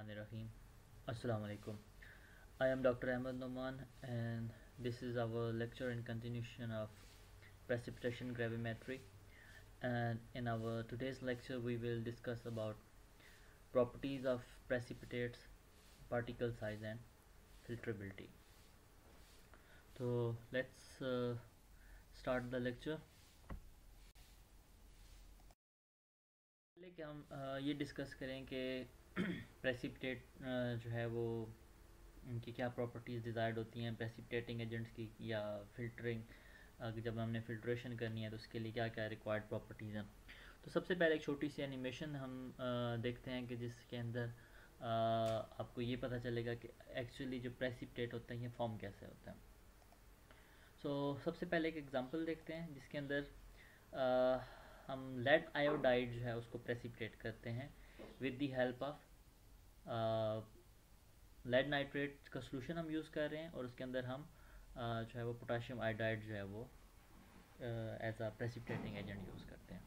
Bismillahirrahmanirrahim. Assalamu alaikum. I am Dr. Ahmed Noman and this is our lecture in continuation of precipitation gravimetry, and in our today's lecture we will discuss about properties of precipitates, particle size and filtrability. So let's start the lecture. पहले कि हम ये discuss करें कि precipitate जो है वो उनकी क्या प्रॉपर्टीज़ डिज़ायर्ड होती हैं प्रेसिपिटेटिंग एजेंट्स की, या फिल्टरिंग जब हमने फिल्ट्रेशन करनी है तो उसके लिए क्या क्या रिक्वायर्ड प्रॉपर्टीज़ हैं। तो सबसे पहले एक छोटी सी एनिमेशन हम देखते हैं कि जिसके अंदर आपको ये पता चलेगा कि एक्चुअली जो प्रेसिपिटेट होता है ये फॉर्म कैसे होता है। सो सबसे पहले एक एग्जांपल देखते हैं जिसके अंदर हम लेड आयोडाइड जो है उसको प्रेसिपिटेट करते हैं with the help of lead nitrate का सोल्यूशन हम यूज़ कर रहे हैं, और उसके अंदर हम जो है वो पोटाशियम आयोडाइड जो है वो as a precipitating agent use करते हैं।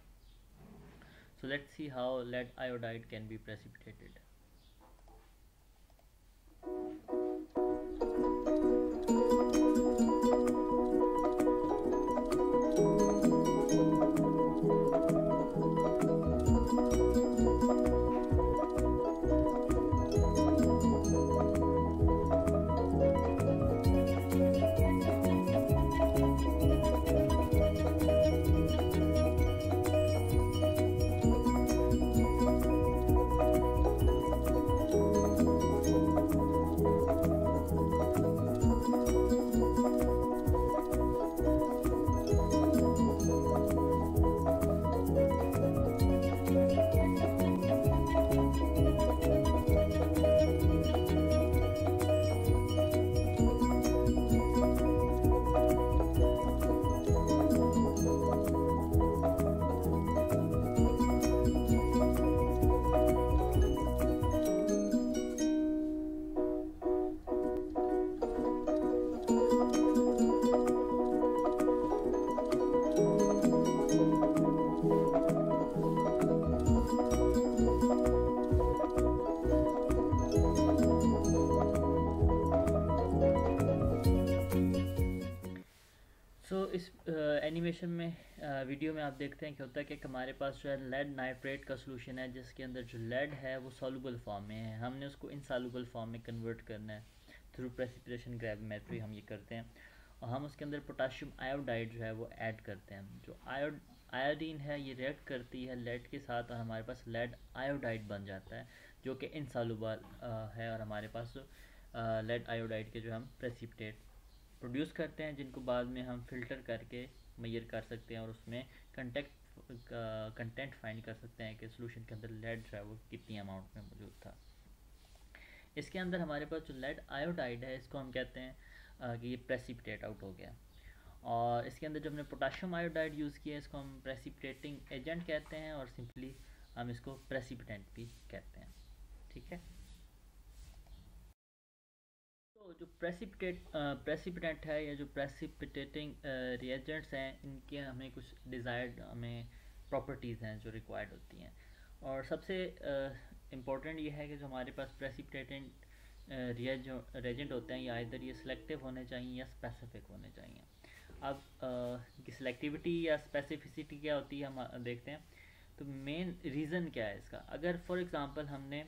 So let's see how lead iodide can be precipitated. इस एनिमेशन में वीडियो में आप देखते हैं कि होता है कि हमारे पास जो है लेड नाइट्रेट का सोल्यूशन है जिसके अंदर जो लेड है वो सॉल्युबल फॉर्म में है। हमने उसको इनसॉल्युबल फॉर्म में कन्वर्ट करना है थ्रू प्रेसिपिटेशन ग्रेविमेट्री हम ये करते हैं, और हम उसके अंदर पोटाशियम आयोडाइड जो है वो ऐड करते हैं। जो आयोडीन है ये रिएक्ट करती है लेड के साथ और हमारे पास लेड आयोडाइड बन जाता है जो कि इनसॉल्युबल है, और हमारे पास लेड आयोडाइड के जो हम प्रेसिपिटेट प्रोड्यूस करते हैं जिनको बाद में हम फ़िल्टर करके मेजर कर सकते हैं और उसमें कंटेंट फाइंड कर सकते हैं कि सोल्यूशन के अंदर लेड जो है वो कितनी अमाउंट में मौजूद था। इसके अंदर हमारे पास जो लेड आयोडाइड है इसको हम कहते हैं कि ये प्रेसिपिटेट आउट हो गया, और इसके अंदर जो हमने पोटाशियम आयोडाइड यूज़ किया इसको हम प्रेसिपिटेटिंग एजेंट कहते हैं, और सिंपली हम इसको प्रेसिपिटेंट भी कहते हैं। ठीक है, तो जो प्रेसिपिटेंट है या जो प्रेसिपिटेटिंग रिएजेंट्स हैं इनके हमें कुछ डिज़ायर्ड हमें प्रॉपर्टीज़ हैं जो रिक्वायर्ड होती हैं, और सबसे इम्पोर्टेंट ये है कि जो हमारे पास प्रेसिपिटेटेंट रिएजेंट होते हैं या इधर ये सिलेक्टिव होने चाहिए या स्पेसिफिक होने चाहिए। अब की सिलेक्टिविटी या स्पेसिफिसिटी क्या होती है हम देखते हैं। तो मेन रीज़न क्या है इसका, अगर फॉर एग्ज़ाम्पल हमने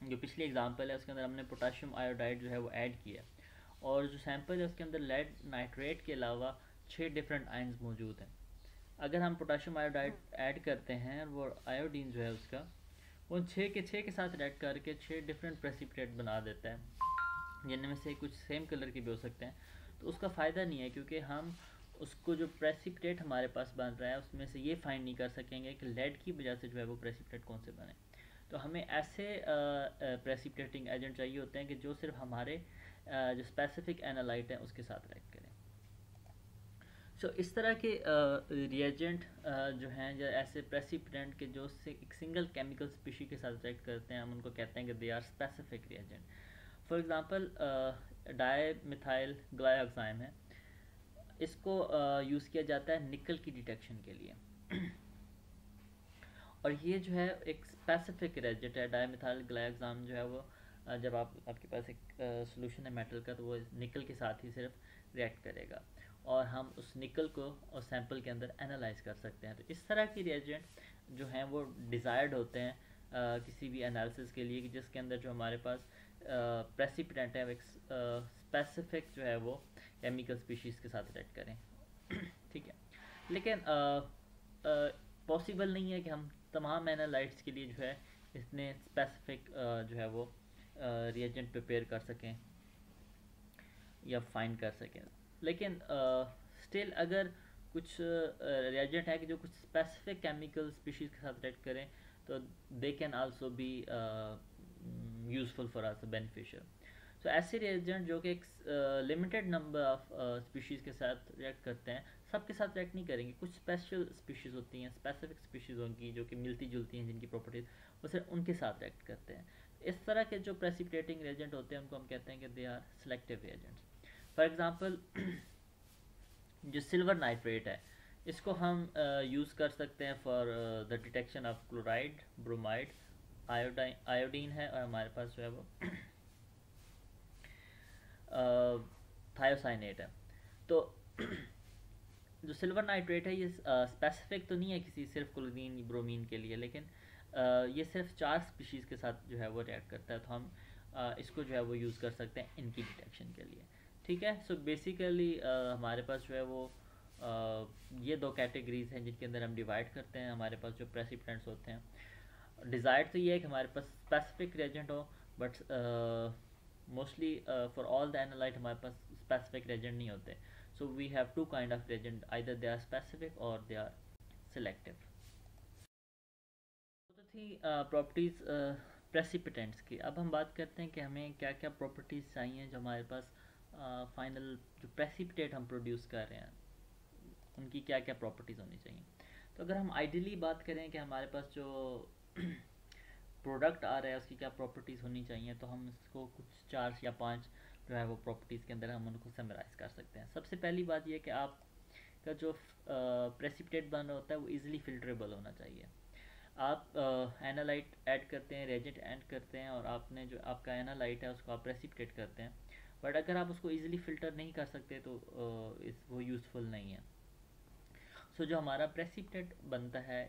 जो पिछली एग्जांपल है उसके अंदर हमने पोटाशियम आयोडाइड जो है वो ऐड किया, और जो सैंपल है उसके अंदर लेड नाइट्रेट के अलावा 6 डिफरेंट आयन्स मौजूद हैं। अगर हम पोटाशियम आयोडाइड ऐड करते हैं वो आयोडीन जो है उसका वो 6 के साथ ऐड करके 6 डिफरेंट प्रेसिपिटेट बना देता है, जिनमें से कुछ सेम कलर के भी हो सकते हैं। तो उसका फ़ायदा नहीं है क्योंकि हम उसको जो प्रेसिपिटेट हमारे पास बन रहा है उसमें से ये फाइंड नहीं कर सकेंगे कि लेड की वजह से जो है वो प्रेसिपिटेट कौन से बने। तो हमें ऐसे प्रेसिपिटेटिंग एजेंट चाहिए होते हैं कि जो सिर्फ हमारे जो स्पेसिफिक एनालाइट हैं उसके साथ रिएक्ट करें। सो इस तरह के रिएजेंट जो हैं या ऐसे प्रेसिपिटेंट के जो एक सिंगल केमिकल स्पीशी के साथ रिएक्ट करते हैं हम उनको कहते हैं कि they are specific reagent. For example dimethyl glyoxime है, इसको यूज़ किया जाता है निकल की डिटेक्शन के लिए और ये जो है एक स्पेसिफिक रिएजेंट है। डाईमिथाइल ग्लाइकोजाम जो है वो जब आपके पास एक सोल्यूशन है मेटल का, तो वो निकल के साथ ही सिर्फ रिएक्ट करेगा और हम उस निकल को उस सैंपल के अंदर एनालाइज कर सकते हैं। तो इस तरह की रिएजेंट जो हैं वो डिज़ायर्ड होते हैं किसी भी एनालिसिस के लिए, कि जिसके अंदर जो हमारे पास प्रेसिपिटेंट है एक स्पेसिफिक जो है वो केमिकल स्पीशीज़ के साथ रिएक्ट करें। ठीक है, लेकिन पॉसिबल नहीं है कि हम तमाम एनालाइट्स के लिए जो है इतने स्पेसिफिक जो है वो रिएजेंट प्रिपेयर कर सकें या फाइंड कर सकें। लेकिन स्टिल अगर कुछ रिएजेंट है कि जो कुछ स्पेसिफिक केमिकल स्पीशीज़ के साथ रिएक्ट करें, तो they can also be useful for us, beneficial. तो ऐसे रिएजेंट जो कि एक लिमिटेड नंबर ऑफ स्पीशीज़ के साथ रिएक्ट करते हैं, सबके साथ रिएक्ट नहीं करेंगे। कुछ स्पेशल स्पीशीज़ होती हैं, स्पेसिफिक स्पीशीज़ होंगी जो कि मिलती जुलती हैं, जिनकी प्रॉपर्टीज वो सिर्फ उनके साथ रिएक्ट करते हैं। इस तरह के जो प्रेसिपिटेटिंग रिएजेंट होते हैं उनको हम कहते हैं कि they are selective reagents. For example जो सिल्वर नाइट्रेट है, इसको हम यूज़ कर सकते हैं for the detection of chloride, bromide, iodine है, और हमारे पास जो है वो थायोसाइनेट है। तो जो सिल्वर नाइट्रेट है ये स्पेसिफिक तो नहीं है किसी सिर्फ क्लोरीन ब्रोमीन के लिए, लेकिन ये सिर्फ 4 स्पीशीज़ के साथ जो है वो रिएक्ट करता है। तो हम इसको जो है वो यूज़ कर सकते हैं इनकी डिटेक्शन के लिए। ठीक है, सो बेसिकली हमारे पास जो है वो ये 2 कैटेगरीज हैं जिनके अंदर हम डिवाइड करते हैं हमारे पास जो प्रेसिपिटेंट्स होते हैं। डिज़ायर तो ये है कि हमारे पास स्पेसिफिक रिएजेंट हो, but mostly for all the analyte हमारे पास स्पेसिफिक रिएजेंट नहीं होते। So we have 2 kind of reagent, either they are specific और दे आर सिलेक्टिव। तो थी प्रॉपर्टीज़ प्रेसिपिटेंट्स की। अब हम बात करते हैं कि हमें क्या क्या प्रॉपर्टीज़ चाहिए जो हमारे पास फाइनल जो प्रेसिपिटेट हम प्रोड्यूस कर रहे हैं उनकी क्या क्या प्रॉपर्टीज़ होनी चाहिए। तो अगर हम आइडियली बात करें कि हमारे पास जो प्रोडक्ट आ रहा है उसकी क्या प्रॉपर्टीज़ होनी चाहिए, तो हम इसको कुछ 4 या 5 जो है वो प्रॉपर्टीज़ के अंदर हम उनको समराइज़ कर सकते हैं। सबसे पहली बात यह कि आपका जो प्रेसिपिटेट बन रहा होता है वो ईजिली फिल्ट्रेबल होना चाहिए। आप एनालाइट ऐड करते हैं, रेजेंट ऐड करते हैं, और आपने जो आपका एनालाइट है उसको आप प्रेसिपिटेट करते हैं, बट अगर आप उसको ईजिली फ़िल्टर नहीं कर सकते तो वो यूज़फुल नहीं है। सो जो हमारा प्रेसिपिटेट बनता है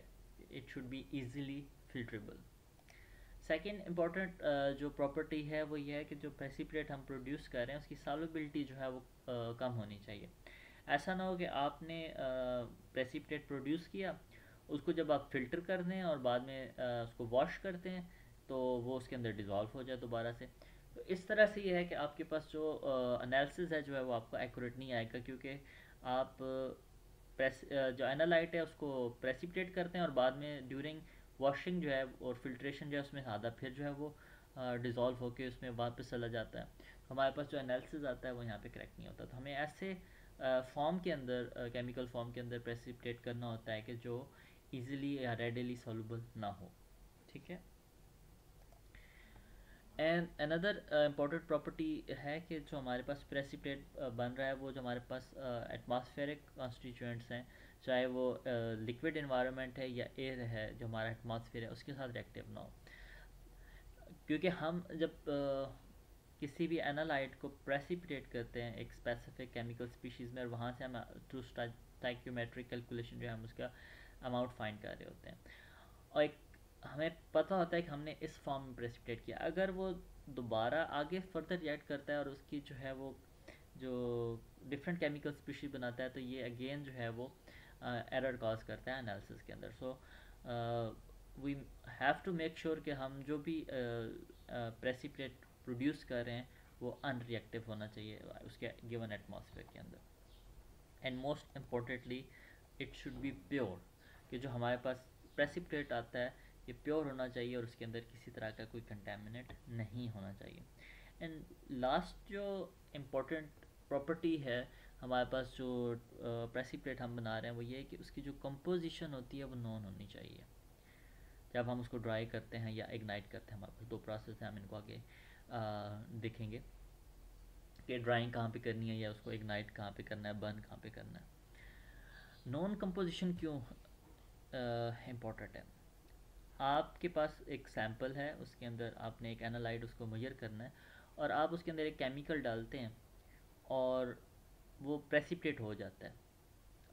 it should be easily filterable. Second important जो प्रॉपर्टी है वो ये है कि जो प्रेसिपिटेट हम प्रोड्यूस कर रहे हैं उसकी सॉल्युबिलिटी जो है वो कम होनी चाहिए। ऐसा ना हो कि आपने प्रेसिपिटेट प्रोड्यूस किया, उसको जब आप फ़िल्टर कर दें और बाद में उसको वॉश करते हैं तो वो उसके अंदर डिज़ोल्व हो जाए दोबारा से। तो इस तरह से ये है कि आपके पास जो एनालिसिस है जो है वो आपको एक्यूरेट नहीं आएगा, क्योंकि आप जो एनालाइट है उसको प्रेसिपिटेट करते हैं और बाद में ड्यूरिंग वॉशिंग जो है और फिल्ट्रेशन जो है उसमें आधा फिर जो है वो डिज़ोल्व होकर उसमें वापस चला जाता है। तो हमारे पास जो एनालिसिस आता है वो यहाँ पे करेक्ट नहीं होता। तो हमें ऐसे फॉर्म के अंदर केमिकल फॉर्म के अंदर प्रेसिपिटेट करना होता है कि जो ईजिली या रेडिली सॉल्युबल ना हो। ठीक है, एंड अनदर इम्पॉर्टेंट प्रॉपर्टी है कि जो हमारे पास प्रेसिपिटेट बन रहा है वो जो हमारे पास एटमॉस्फेरिक कॉन्स्टिट्यूएंट्स हैं, चाहे वो लिक्विड इन्वायरमेंट है या एयर है, जो हमारा एटमॉस्फेयर है उसके साथ रिएक्टिव ना हो। क्योंकि हम जब किसी भी एनालाइट को प्रेसिपिटेट करते हैं एक स्पेसिफिक केमिकल स्पीशीज़ में, और वहाँ से हम थ्रू स्टोइकियोमेट्रिक कैलकुलेशन जो है हम उसका अमाउंट फाइंड कर रहे होते हैं, और एक हमें पता होता है कि हमने इस फॉर्म में प्रेसिपिटेट किया। अगर वो दोबारा आगे फर्दर रिएक्ट करता है और उसकी जो है वो जो डिफरेंट केमिकल स्पीशीज बनाता है, तो ये अगेन जो है वो एरर कॉज करता है एनालिसिस के अंदर। So we have to make sure कि हम जो भी प्रेसिपिटेट प्रोड्यूस कर रहे हैं वो अनरिएक्टिव होना चाहिए उसके गिवन एटमॉस्फेयर के अंदर। And most importantly it should B pure, कि जो हमारे पास प्रेसिपिटेट आता है ये प्योर होना चाहिए और उसके अंदर किसी तरह का कोई कंटेमिनेट नहीं होना चाहिए। एंड लास्ट जो इम्पोर्टेंट प्रॉपर्टी है हमारे पास जो प्रेसिपिटेट हम बना रहे हैं वो ये है कि उसकी जो कंपोजिशन होती है वो नॉन होनी चाहिए। जब हम उसको ड्राई करते हैं या इग्नाइट करते हैं, हमारे पास 2 प्रोसेस हैं, हम इनको आगे देखेंगे कि ड्राइंग कहाँ पे करनी है या उसको इग्नाइट कहाँ पे करना है, बर्न कहाँ पे करना है। नॉन कंपोजिशन क्यों इम्पोर्टेंट है? आपके पास एक सैंपल है, उसके अंदर आपने एक एनालाइट उसको मेजर करना है, और आप उसके अंदर एक केमिकल डालते हैं और वो प्रेसिपिटेट हो जाता है।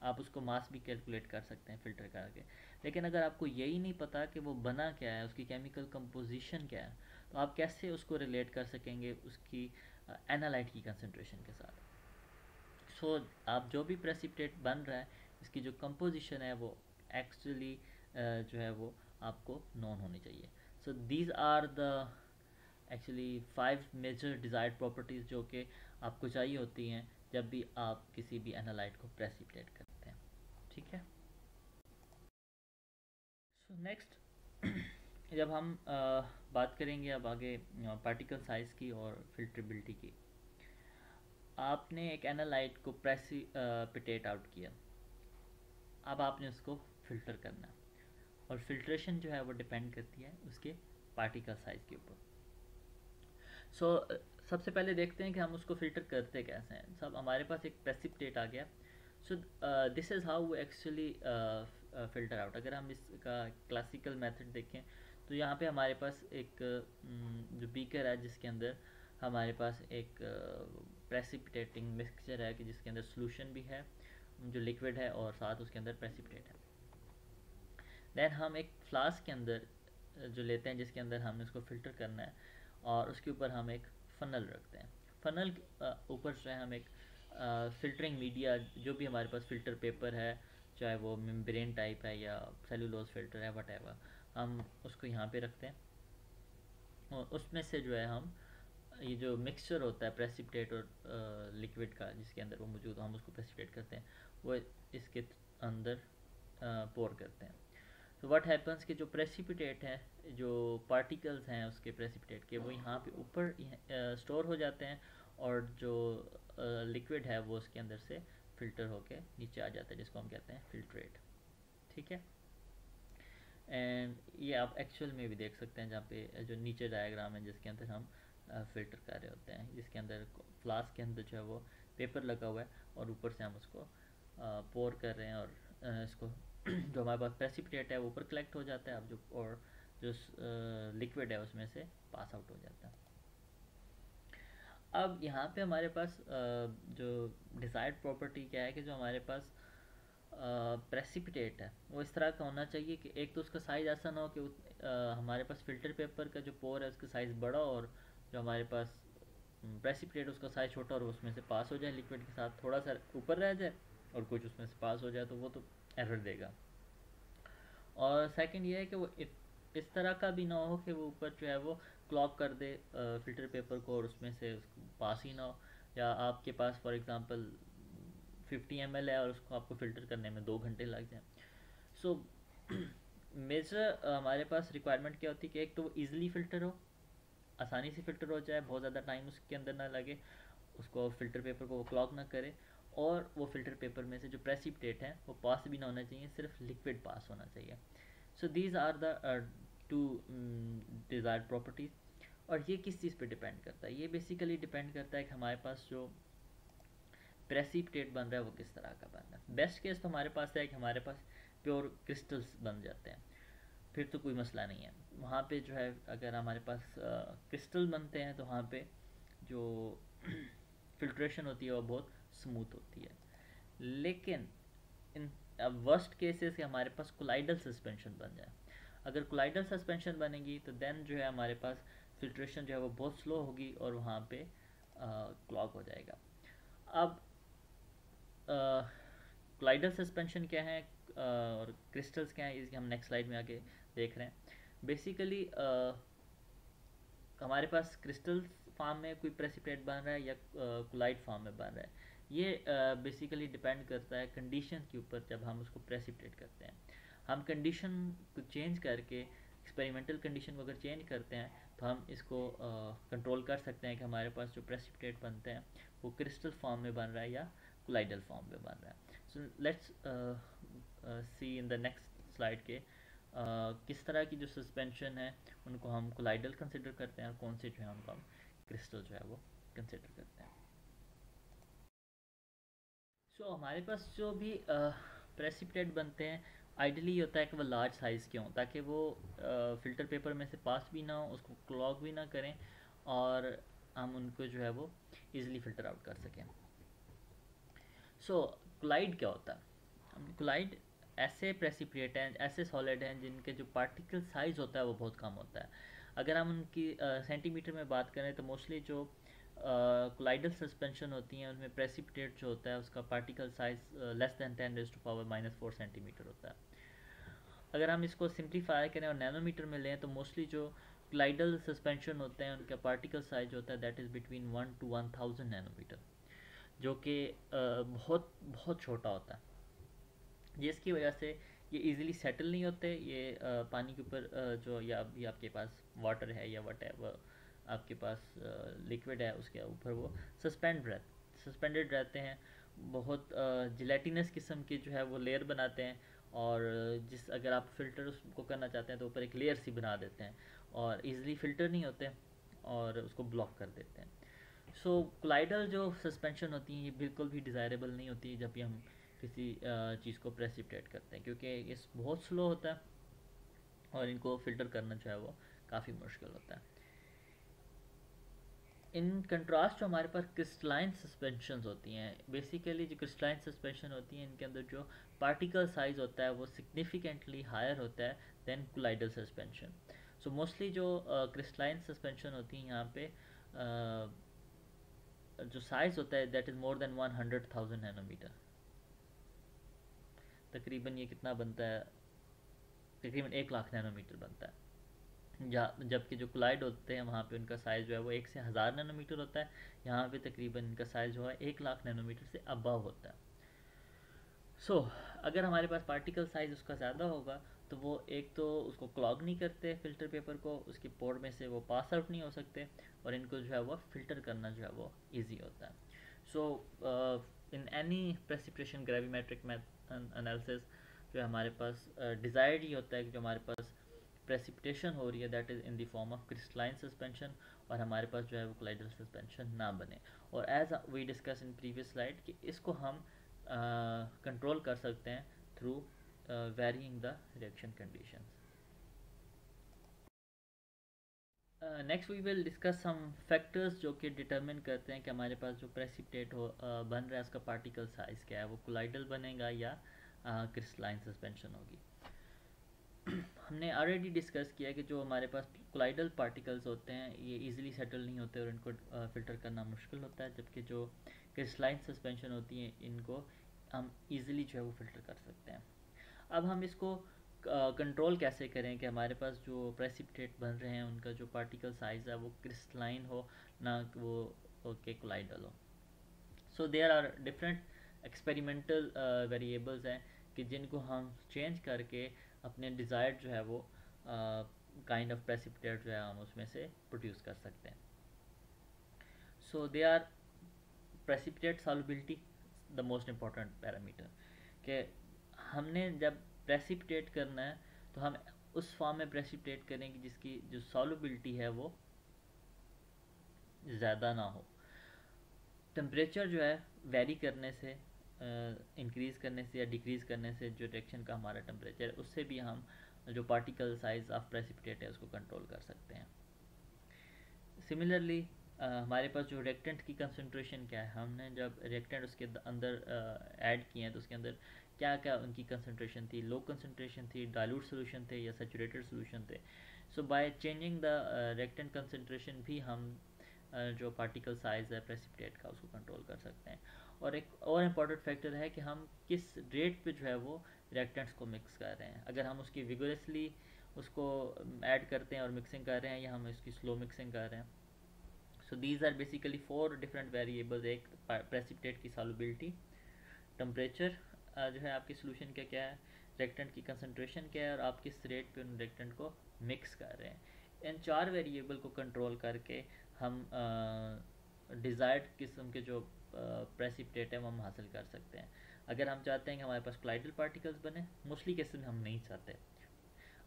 आप उसको मास भी कैलकुलेट कर सकते हैं फ़िल्टर करके। लेकिन अगर आपको यही नहीं पता कि वो बना क्या है, उसकी केमिकल कंपोजिशन क्या है, तो आप कैसे उसको रिलेट कर सकेंगे उसकी एनालाइट की कंसंट्रेशन के साथ। सो आप जो भी प्रेसिपिटेट बन रहा है, इसकी जो कंपोजिशन है वो एक्चुअली जो है वो आपको नोन होनी चाहिए। So these are the actually 5 major desired properties जो कि आपको चाहिए होती हैं जब भी आप किसी भी एनालाइट को प्रेसिपिटेट करते हैं। ठीक है। सो नेक्स्ट जब हम बात करेंगे अब आगे पार्टिकल साइज़ की और फिल्ट्रेबिलिटी की। आपने एक एनालाइट को प्रेसिपिटेट आउट किया, अब आपने उसको फ़िल्टर करना है, और फिल्ट्रेशन जो है वो डिपेंड करती है उसके पार्टिकल साइज़ के ऊपर। सो सबसे पहले देखते हैं कि हम उसको फ़िल्टर करते कैसे हैं। सब हमारे पास एक प्रेसिपिटेट आ गया। So this is how actually filter out. अगर हम इसका क्लासिकल मेथड देखें तो यहाँ पे हमारे पास एक जो बीकर है जिसके अंदर हमारे पास एक प्रेसिपिटेटिंग मिक्सचर है कि जिसके अंदर सोल्यूशन भी है जो लिक्विड है और साथ उसके अंदर प्रेसिपिटेट है। देन हम एक फ्लास्क के अंदर जो लेते हैं जिसके अंदर हमने उसको फ़िल्टर करना है, और उसके ऊपर हम एक फ़नल रखते हैं। फ़नल ऊपर जो है हम एक फ़िल्टरिंग मीडिया, जो भी हमारे पास फ़िल्टर पेपर है, चाहे वो मेम्ब्रेन टाइप है या सेलुलोज फ़िल्टर है, वट हम उसको यहाँ पे रखते हैं, और उसमें से जो है हम ये जो मिक्सचर होता है प्रेसिपिटेट और लिक्विड का जिसके अंदर वो मौजूद हो, हम उसको प्रेसिपिटेट करते हैं, वो इसके अंदर पोर करते हैं। तो व्हाट हैपन्स कि जो प्रेसिपिटेट है, जो पार्टिकल्स हैं उसके प्रेसिपिटेट के, वो यहाँ पे ऊपर स्टोर हो जाते हैं, और जो लिक्विड है वो उसके अंदर से फ़िल्टर होके नीचे आ जाता है, जिसको हम कहते हैं फिल्ट्रेट। ठीक है। एंड ये आप एक्चुअल में भी देख सकते हैं, जहाँ पे जो नीचे डायग्राम है जिसके अंदर हम फ़िल्टर कर रहे होते हैं, जिसके अंदर फ्लास्क के अंदर जो है वो पेपर लगा हुआ है, और ऊपर से हम उसको पोर कर रहे हैं, और इसको जो हमारे पास प्रेसिपिटेट है वो ऊपर कलेक्ट हो जाता है, अब जो और जो लिक्विड है उसमें से पास आउट हो जाता है। अब यहाँ पे हमारे पास जो डिज़ायर्ड प्रॉपर्टी क्या है कि जो हमारे पास प्रेसिपिटेट है वो इस तरह का होना चाहिए कि एक तो उसका साइज़ ऐसा ना हो कि हमारे पास फ़िल्टर पेपर का जो पोर है उसका साइज़ बड़ा, और जो हमारे पास प्रेसिपिटेट उसका साइज़ छोटा, और उसमें से पास हो जाए लिक्विड के साथ, थोड़ा सा ऊपर रह जाए और कुछ उसमें से पास हो जाए, तो वो तो एरर देगा। और सेकंड ये है कि वो इस तरह का भी ना हो कि वो ऊपर जो है वो क्लॉग कर दे फ़िल्टर पेपर को, और उसमें से उसको पास ही ना हो, या आपके पास फॉर एग्ज़ाम्पल 50 ml है और उसको आपको फ़िल्टर करने में 2 घंटे लग जाए। सो मेजर हमारे पास रिक्वायरमेंट क्या होती है कि एक तो वो ईज़िली फ़िल्टर हो, आसानी से फ़िल्टर हो जाए, बहुत ज़्यादा टाइम उसके अंदर ना लगे, उसको फ़िल्टर पेपर को वो क्लॉग ना करे, और वो फ़िल्टर पेपर में से जो प्रेसिपिटेट है वो पास भी ना होना चाहिए, सिर्फ लिक्विड पास होना चाहिए। So these are the two desired properties. और ये किस चीज़ पे डिपेंड करता है? ये बेसिकली डिपेंड करता है कि हमारे पास जो प्रेसिपिटेट बन रहा है वो किस तरह का बन रहा है। बेस्ट केस तो हमारे पास है कि हमारे पास प्योर क्रिस्टल्स बन जाते हैं, फिर तो कोई मसला नहीं है। वहाँ पे जो है अगर हमारे पास क्रिस्टल बनते हैं तो वहाँ पे जो फिल्ट्रेशन होती है वो बहुत स्मूथ होती है। लेकिन इन वर्स्ट केसेस के हमारे पास कोलाइडल सस्पेंशन बन जाए, अगर कोलाइडल सस्पेंशन बनेगी तो देन जो है हमारे पास फिल्ट्रेशन जो है वो बहुत स्लो होगी, और वहाँ पे क्लॉग हो जाएगा। अब कोलाइडल सस्पेंशन क्या है और क्रिस्टल्स क्या है, इसके हम नेक्स्ट स्लाइड में आगे देख रहे हैं। बेसिकली हमारे पास क्रिस्टल फॉर्म में कोई प्रेसिपिटेट बन रहा है या कोलाइड फॉर्म में बन रहा है, ये बेसिकली डिपेंड करता है कंडीशन के ऊपर। जब हम उसको प्रेसिपिटेट करते हैं, हम कंडीशन को चेंज करके, एक्सपेरिमेंटल कंडीशन को अगर चेंज करते हैं तो हम इसको कंट्रोल कर सकते हैं कि हमारे पास जो प्रेसिपिटेट बनते हैं वो क्रिस्टल फॉर्म में बन रहा है या कोलाइडल फॉर्म में बन रहा है। सो let's C in the next slide के किस तरह की जो सस्पेंशन है उनको हम कोलाइडल कंसिडर करते हैं, और कौन से जो है उनको हम क्रिस्टल जो है वो कंसिडर करते हैं। सो हमारे पास जो भी प्रेसिपिटेट बनते हैं, आइडियली ये होता है कि वो लार्ज साइज़ के हों, ताकि वो फ़िल्टर पेपर में से पास भी ना हो, उसको क्लॉग भी ना करें, और हम उनको जो है वो ईज़िली फ़िल्टर आउट कर सकें। सो कोलाइड क्या होता है? कोलाइड ऐसे प्रेसिपिटेट हैं, ऐसे सॉलिड हैं जिनके जो पार्टिकल साइज़ होता है वो बहुत कम होता है। अगर हम उनकी सेंटीमीटर में बात करें तो मोस्टली जो कोलाइडल सस्पेंशन होती हैं उनमें प्रेसिपिटेट जो होता है उसका particle size less than 10⁻⁻⁴ centimetre होता है। अगर हम इसको सिंप्लीफाई करें और नैनोमीटर में लें तो मोस्टली जो कोलाइडल सस्पेंशन होते हैं उनका पार्टिकल साइज होता है that is between 1 to 1000 nanometre, जो कि बहुत बहुत छोटा होता है, जिसकी वजह से ये इजीली सेटल नहीं होते। ये पानी के ऊपर जो या अभी आपके पास वाटर है या वट आपके पास लिक्विड है उसके ऊपर वो सस्पेंडेड रहते हैं। बहुत जिलेटिनस किस्म के जो है वो लेयर बनाते हैं, और जिस अगर आप फ़िल्टर उसको करना चाहते हैं तो ऊपर एक लेयर सी बना देते हैं, और इजीली फ़िल्टर नहीं होते और उसको ब्लॉक कर देते हैं। सो कोलाइडल जो सस्पेंशन होती हैं ये बिल्कुल भी डिज़ायरेबल नहीं होती जब भी हम किसी चीज़ को प्रेसिपिटेट करते हैं, क्योंकि ये बहुत स्लो होता है और इनको फ़िल्टर करना जो है वो काफ़ी मुश्किल होता है। इन कंट्रास्ट जो हमारे पास क्रिस्टलाइन सस्पेंशन होती हैं, बेसिकली जो क्रिस्टलाइन सस्पेंशन होती हैं इनके अंदर जो पार्टिकल साइज़ होता है वो सिग्निफिकेंटली हायर होता है than colloidal suspension. So mostly जो क्रिस्टलाइन सस्पेंशन होती हैं यहाँ पे जो साइज़ होता है that is more than 100,000 nanometre. तकरीबन ये कितना बनता है? तकरीबन 1 लाख नैनोमीटर बनता है। जबकि जो कोलाइड होते हैं वहाँ पे उनका साइज़ जो है वो 1 से 1000 नैनोमीटर होता है। यहाँ पे तकरीबन इनका साइज़ जो है 1 लाख नैनोमीटर से अबव होता है। अगर हमारे पास पार्टिकल साइज़ उसका ज़्यादा होगा तो वो एक तो उसको क्लॉग नहीं करते फ़िल्टर पेपर को, उसके पोर में से वो पास आउट नहीं हो सकते, और इनको जो है वो फ़िल्टर करना जो है वो ईजी होता है। In any precipitation gravimetric analysis जो हमारे पास डिज़ायर्ड ही होता है कि जो हमारे पास प्रेसिपिटेशन हो रही है that is in the form of crystalline suspension, और हमारे पास जो है वो कोलाइडल सस्पेंशन ना बने। और as we discuss in previous slide कि इसको हम कंट्रोल कर सकते हैं through varying the reaction conditions. Next we will discuss some factors जो कि डिटरमिन करते हैं कि हमारे पास जो प्रेसिपिटेट बन रहा है उसका पार्टिकल साइज़ क्या है, वो कोलाइडल बनेगा या क्रिस्टलाइन सस्पेंशन होगी। हमने ऑलरेडी डिस्कस किया कि जो हमारे पास कोलाइडल पार्टिकल्स होते हैं ये इजीली सेटल नहीं होते और इनको फ़िल्टर करना मुश्किल होता है, जबकि जो क्रिस्टलाइन सस्पेंशन होती हैं इनको हम इजीली जो है वो फ़िल्टर कर सकते हैं। अब हम इसको कंट्रोल कैसे करें कि हमारे पास जो प्रेसिपिटेट बन रहे हैं उनका जो पार्टिकल साइज़ है वो क्रिस्टलाइन हो, ना वो के कोलाइडल हो। So there are different experimental variables हैं कि जिनको हम चेंज करके अपने डिज़ायर्ड जो है वो काइंड ऑफ प्रेसिपिटेट जो है हम उसमें से प्रोड्यूस कर सकते हैं। So they are precipitate solubility the most important parameter, कि हमने जब प्रेसिपिटेट करना है तो हम उस फॉर्म में प्रेसिपिटेट करें कि जिसकी जो सॉल्युबिलिटी है वो ज़्यादा ना हो। टेम्परेचर जो है वेरी करने से, इंक्रीज़ करने से या डिक्रीज़ करने से जो रिएक्शन का हमारा टेम्परेचर है उससे भी हम जो पार्टिकल साइज़ ऑफ प्रेसिपिटेट है उसको कंट्रोल कर सकते हैं। सिमिलरली हमारे पास जो रिएक्टेंट की कंसंट्रेशन क्या है, हमने जब रिएक्टेंट उसके अंदर ऐड किए हैं तो उसके अंदर क्या क्या उनकी कंसंट्रेशन थी, लो कंसंट्रेशन थी, डाइल्यूट सोल्यूशन थे या सैचुरेटेड सोल्यूशन थे। So by changing the reactant concentration भी हम जो पार्टिकल साइज़ है प्रेसिपिटेट का उसको कंट्रोल कर सकते हैं। और एक और इम्पॉर्टेंट फैक्टर है कि हम किस रेट पे जो है वो रिएक्टेंट्स को मिक्स कर रहे हैं। अगर हम उसकी विगोरसली उसको ऐड करते हैं और मिक्सिंग कर रहे हैं या हम इसकी स्लो मिक्सिंग कर रहे हैं। So these are basically 4 different variables. एक प्रेसिपिटेट की सॉल्युबिलिटी, टेम्परेचर जो है आपकी सोल्यूशन का क्या है, रिएक्टेंट की कंसंट्रेशन क्या है, और आप किस रेट पे उन रिएक्टेंट को मिक्स कर रहे हैं। इन 4 वेरिएबल को कंट्रोल करके हम डिज़ायर्ड किस्म के जो प्रेसिपिटेट है वो हम हासिल कर सकते हैं। अगर हम चाहते हैं कि हमारे पास कोलाइडल पार्टिकल्स बने, मोस्टली केसेस में हम नहीं चाहते,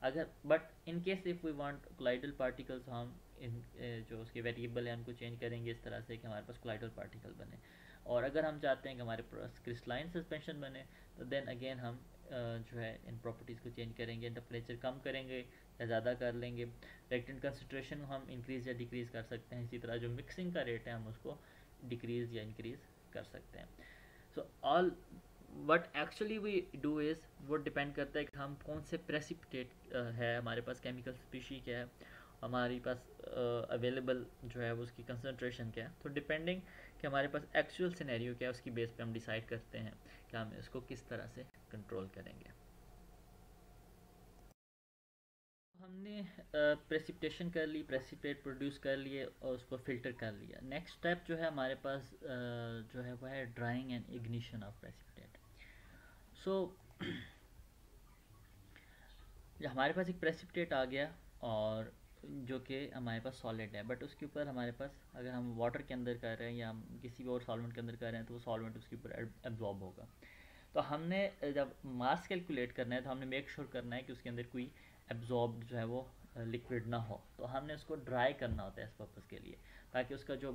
अगर but in case if we want colloidal particles, हम इन जो उसके वेरिएबल है उनको चेंज करेंगे इस तरह से कि हमारे पास कोलाइडल पार्टिकल बने। और अगर हम चाहते हैं कि हमारे पास क्रिस्टलाइन सस्पेंशन बने तो देन अगेन हम जो है इन प्रॉपर्टीज़ को चेंज करेंगे, टेम्परेचर कम करेंगे या ज़्यादा कर लेंगे, रिएक्टेंट कंसनट्रेशन हम इंक्रीज़ या डिक्रीज़ कर सकते हैं, इसी तरह जो मिक्सिंग का रेट है हम उसको डिक्रीज़ या इंक्रीज़ कर सकते हैं। So all what actually we do is वो डिपेंड करता है कि हम कौन से प्रेसिपिटेट है, हमारे पास केमिकल स्पीशी क्या है, हमारे पास अवेलेबल जो है वो उसकी कंसनट्रेशन क्या है। तो डिपेंडिंग कि हमारे पास एक्चुअल सिनेरियो क्या है उसकी बेस पे हम डिसाइड करते हैं कि हम इसको किस तरह से कंट्रोल करेंगे। हमने प्रेसिपिटेशन कर ली, प्रेसिपिटेट प्रोड्यूस कर लिए और उसको फ़िल्टर कर लिया। नेक्स्ट स्टेप जो है हमारे पास जो है वो है drying and ignition of precipitate. So हमारे पास एक प्रेसिपिटेट आ गया और जो कि हमारे पास सॉलिड है, बट उसके ऊपर हमारे पास अगर हम वाटर के अंदर कर रहे हैं या हम किसी भी और सॉल्वेंट के अंदर कर रहे हैं तो वो सॉल्वेंट उसके ऊपर एब्जॉर्ब होगा। तो हमने जब मास कैलकुलेट करना है तो हमने मेक श्योर करना है कि उसके अंदर कोई एब्जॉर्ब जो है वो लिक्विड ना हो, तो हमने उसको ड्राई करना होता है इस पर्पज़ के लिए, ताकि उसका जो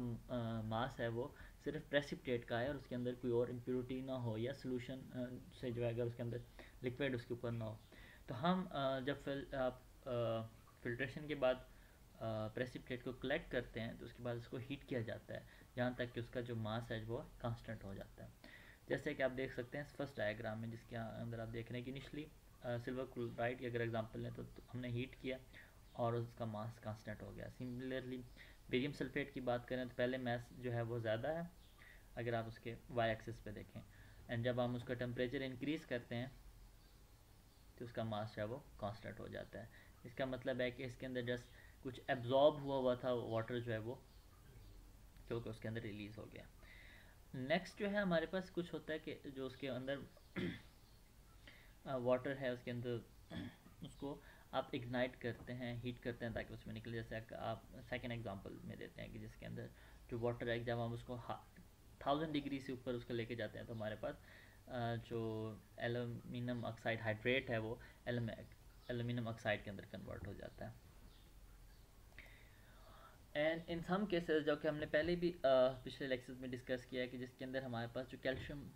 मास है वो सिर्फ प्रेसिपिटेट का है और उसके अंदर कोई और इम्प्योरिटी ना हो या सोल्यूशन से जो है अगर उसके अंदर लिक्विड उसके ऊपर ना हो। तो हम जब फिल्ट्रेशन के बाद प्रेसिपिटेट को कलेक्ट करते हैं तो उसके बाद उसको हीट किया जाता है जहाँ तक कि उसका जो मास है वो कांस्टेंट हो जाता है। जैसे कि आप देख सकते हैं फर्स्ट डायग्राम में, जिसके अंदर आप देख रहे हैं कि इनिशली सिल्वर क्लोराइड की अगर एग्जांपल लें तो हमने हीट किया और उसका मास कांस्टेंट हो गया। सिमिलरली बेरियम सल्फेट की बात करें तो पहले मास जो है वो ज़्यादा है अगर आप उसके वाई एक्सिस पे देखें, एंड जब हम उसका टेम्परेचर इंक्रीज़ करते हैं तो उसका मास जो है वो कांस्टेंट हो जाता है। इसका मतलब है कि इसके अंदर जस्ट कुछ एब्जॉर्ब हुआ था वाटर जो है वो, क्योंकि उसके अंदर रिलीज़ हो गया। नेक्स्ट जो है हमारे पास कुछ होता है कि जो उसके अंदर वाटर है उसके अंदर उसको आप इग्नाइट करते हैं, हीट करते हैं ताकि उसमें निकले। जैसे आप सेकेंड एग्जांपल में देते हैं कि जिसके अंदर जो वाटर है जब हम उसको 1000 डिग्री से ऊपर उसको लेके जाते हैं तो हमारे पास जो एल्यूमिनियम ऑक्साइड हाइड्रेट है वो एल्यूमिनियम ऑक्साइड के अंदर कन्वर्ट हो जाता है। एंड इन सम केसेस जो कि हमने पहले भी पिछले लेक्चर्स में डिस्कस किया है कि जिसके अंदर हमारे पास जो कैल्शियम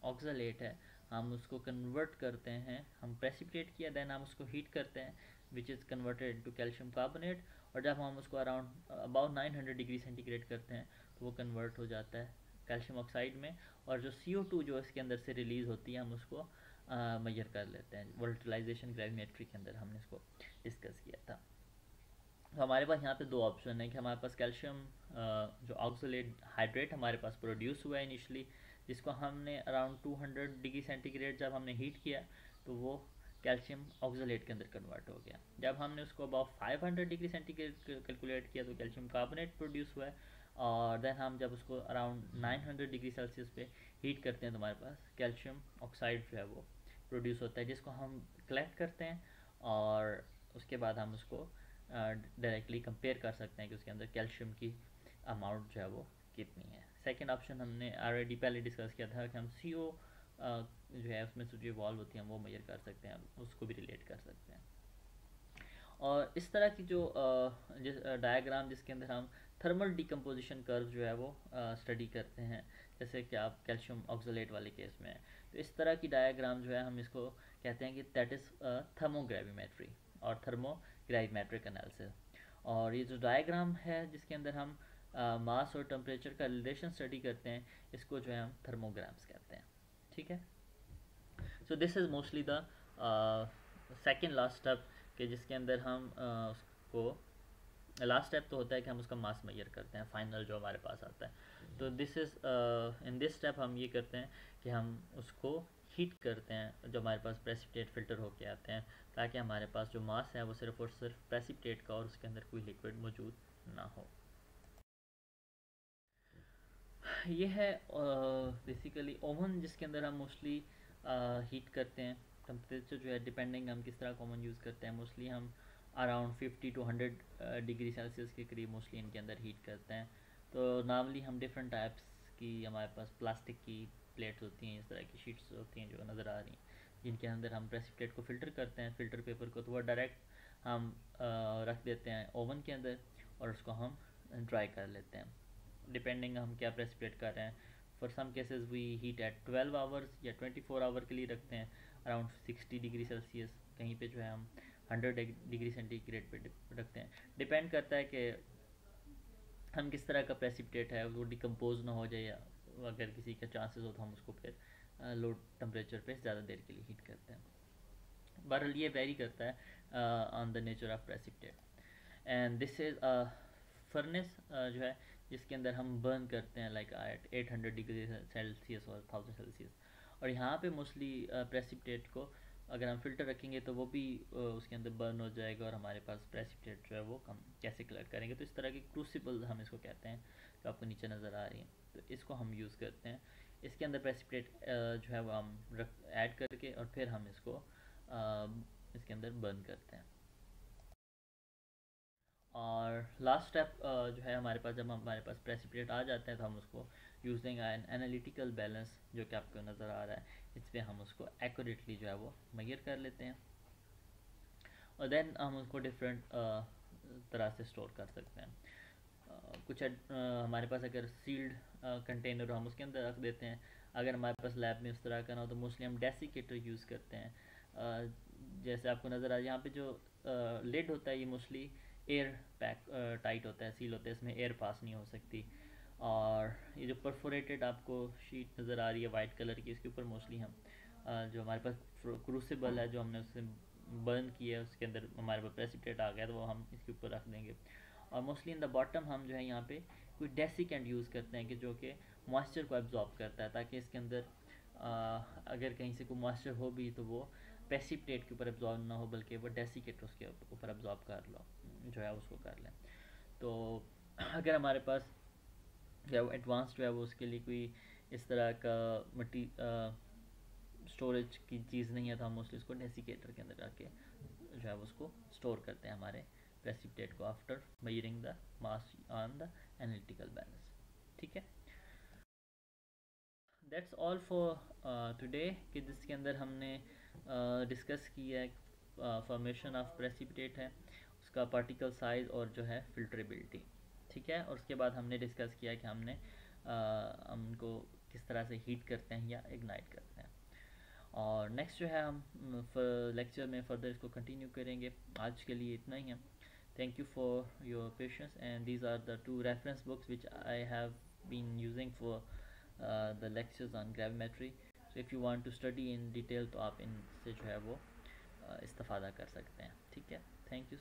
ऑक्सलेट है हम उसको कन्वर्ट करते हैं, हम प्रेसिपिटेट किया देन हम उसको हीट करते हैं which is converted into calcium carbonate, और जब हम उसको अराउंड अबाउट 900 डिग्री सेंटीग्रेड करते हैं तो वो कन्वर्ट हो जाता है कैल्शियम ऑक्साइड में, और जो CO2 जो इसके अंदर से रिलीज़ होती है हम उसको मेजर कर लेते हैं। वोल्टिलाइजेशन ग्रेविमेट्री के अंदर हमने इसको डिस्कस किया था। तो हमारे पास यहाँ पे दो ऑप्शन है कि हमारे पास कैल्शियम जो ऑक्सलेट हाइड्रेट हमारे पास प्रोड्यूस हुआ है इनिशली, जिसको हमने अराउंड 200 डिग्री सेंटीग्रेड जब हमने हीट किया तो वो कैल्शियम ऑक्सलेट के अंदर कन्वर्ट हो गया। जब हमने उसको अबाउट 500 डिग्री सेंटीग्रेड कैलकुलेट किया तो कैल्शियम कार्बोनेट प्रोड्यूस हुआ है, और देन हम जब उसको अराउंड 900 डिग्री सेल्सियस पे हीट करते हैं तो हमारे पास कैल्शियम ऑक्साइड जो है वो प्रोड्यूस होता है, जिसको हम कलेक्ट करते हैं और उसके बाद हम उसको डायरेक्टली कंपेयर कर सकते हैं कि उसके अंदर कैल्शियम की अमाउंट जो है वो कितनी है। सेकेंड ऑप्शन हमने ऑलरेडी पहले डिस्कस किया था कि हम CO जो है उसमें से जो इवॉल्व होती हैं वो मेजर कर सकते हैं, उसको भी रिलेट कर सकते हैं। और इस तरह की जो डायग्राम जिसके अंदर हम थर्मल डिकम्पोजिशन कर्व जो है वो स्टडी करते हैं, जैसे कि आप कैल्शियम ऑक्सलेट वाले केस में है, तो इस तरह की डायग्राम जो है हम इसको कहते हैं कि दैट इज़ थर्मोग्रेविमेट्री और थर्मोग्राविमेट्रिक एनालिसिस। और ये जो डायग्राम है जिसके अंदर हम मास और टेम्परेचर का रिलेशन स्टडी करते हैं, इसको जो है हम थर्मोग्राम्स कहते हैं। ठीक है, so this is mostly the second last step कि जिसके अंदर हम उसको लास्ट स्टेप तो होता है कि हम उसका मास मेजर करते हैं फाइनल जो हमारे पास आता है। तो this is in this step हम ये करते हैं कि हम उसको हीट करते हैं जो हमारे पास प्रेसिपिटेट फिल्टर होके आते हैं, ताकि हमारे पास जो मास है वो सिर्फ और सिर्फ प्रेसिपिटेट का और उसके अंदर कोई लिक्विड मौजूद ना हो। ये है बेसिकली ओवन जिसके अंदर हम मोस्टली हीट करते हैं। टेम्परेचर जो है डिपेंडिंग हम किस तरह का ओवन यूज़ करते हैं, मोस्टली हम अराउंड 50 टू 100 डिग्री सेल्सियस के करीब मोस्टली इनके अंदर हीट करते हैं। तो नॉर्मली हम डिफरेंट टाइप्स की हमारे पास प्लास्टिक की प्लेट्स होती हैं, इस तरह की शीट्स होती हैं जो नज़र आ रही हैं, जिनके अंदर हम प्रेसिपिटेट को फ़िल्टर करते हैं, फ़िल्टर पेपर को, तो वह डायरेक्ट हम रख देते हैं ओवन के अंदर और उसको हम ड्राई कर लेते हैं डिपेंडिंग हम क्या प्रेसिपिटेट कर रहे हैं। For some cases we heat at 12 hours या 24 आवर के लिए रखते हैं, अराउंड 60 डिग्री सेल्सियस, कहीं पे जो है हम 100 डिग्री सेंटीग्रेड पे रखते हैं। डिपेंड करता है कि हम किस तरह का प्रेसिपिटेट है, वो डिकम्पोज ना हो जाए, या अगर किसी का चांसेस हो तो हम उसको फिर लो टेम्परेचर पे ज़्यादा देर के लिए हीट करते हैं। बहरहाल ये वेरी करता है on the nature of precipitate. And this is furnace जो है जिसके अंदर हम बर्न करते हैं लाइक एट 800 डिग्री सेल्सियस और 1000 सेल्सियस। और यहाँ पे मोस्टली प्रेसिपिटेट को अगर हम फिल्टर रखेंगे तो वो भी उसके अंदर बर्न हो जाएगा, और हमारे पास प्रेसिपिटेट जो है वो हम कैसे कलेक्ट करेंगे। तो इस तरह की क्रूसिबल हम इसको कहते हैं, जो आपको नीचे नज़र आ रही है, तो इसको हम यूज़ करते हैं। इसके अंदर प्रेसिपिटेट जो है वो हम ऐड करके और फिर हम इसको इसके अंदर बर्न करते हैं। और लास्ट स्टेप जो है हमारे पास, जब हमारे पास प्रेसिपिटेट आ जाता है तो हम उसको यूजिंग एन एनालिटिकल बैलेंस जो कि आपको नज़र आ रहा है, इस पर हम उसको एक्यूरेटली जो है वो मेजर कर लेते हैं, और देन हम उसको डिफरेंट तरह से स्टोर कर सकते हैं। कुछ हमारे पास अगर सील्ड कंटेनर हो हम उसके अंदर रख देते हैं। अगर हमारे पास लैब में उस तरह का ना हो तो मोस्टली हम डेसिकेटर यूज़ करते हैं। जैसे आपको नज़र आ रहा है यहाँ पे जो लिड होता है, ये मोस्टली एयर पैक टाइट होता है, सील होता है, इसमें एयर पास नहीं हो सकती। और ये जो परफोरेटेड आपको शीट नज़र आ रही है वाइट कलर की, इसके ऊपर मोस्टली हम जो हमारे पास क्रूसिबल है जो हमने उससे बर्न किया है, उसके अंदर हमारे पास प्रेसिपिटेट आ गया तो वो हम इसके ऊपर रख देंगे। और मोस्टली इन द बॉटम हम जो है यहाँ पे कोई डेसिकेंट यूज़ करते हैं कि जो कि मॉइस्चर को एब्जॉर्ब करता है, ताकि इसके अंदर अगर कहीं से कोई मॉइस्चर हो भी तो वो प्रेसिपिटेट के ऊपर एब्जॉर्ब ना हो, बल्कि वो डेसिकेट उसके ऊपर एब्जॉर्ब कर लो, जो है उसको कर लें। तो अगर हमारे पास जो है वो एडवांस जो है वो उसके लिए कोई इस तरह का मटी स्टोरेज की चीज़ नहीं है, तो हम मोस्टली उसको डेसिकेटर के अंदर रख के जो है उसको स्टोर करते हैं हमारे प्रेसिपिटेट को after measuring the mass on the analytical balance. ठीक है, दैट्स ऑल फॉर टुडे, कि जिसके अंदर हमने डिस्कस किया है फॉर्मेशन ऑफ प्रेसिपिटेट है, उसका पार्टिकल साइज और जो है फिल्ट्रेबिलिटी। ठीक है, और उसके बाद हमने डिस्कस किया कि हमने उनको किस तरह से हीट करते हैं या इग्नाइट करते हैं। और नेक्स्ट जो है हम लेक्चर में फर्दर इसको कंटिन्यू करेंगे। आज के लिए इतना ही है। Thank you for your patience, and these are the 2 reference books which I have been using for the lectures on gravimetry. So if you want to study in detail तो आप इनसे जो है वो इस्तेफादा कर सकते हैं। ठीक है, थैंक यू।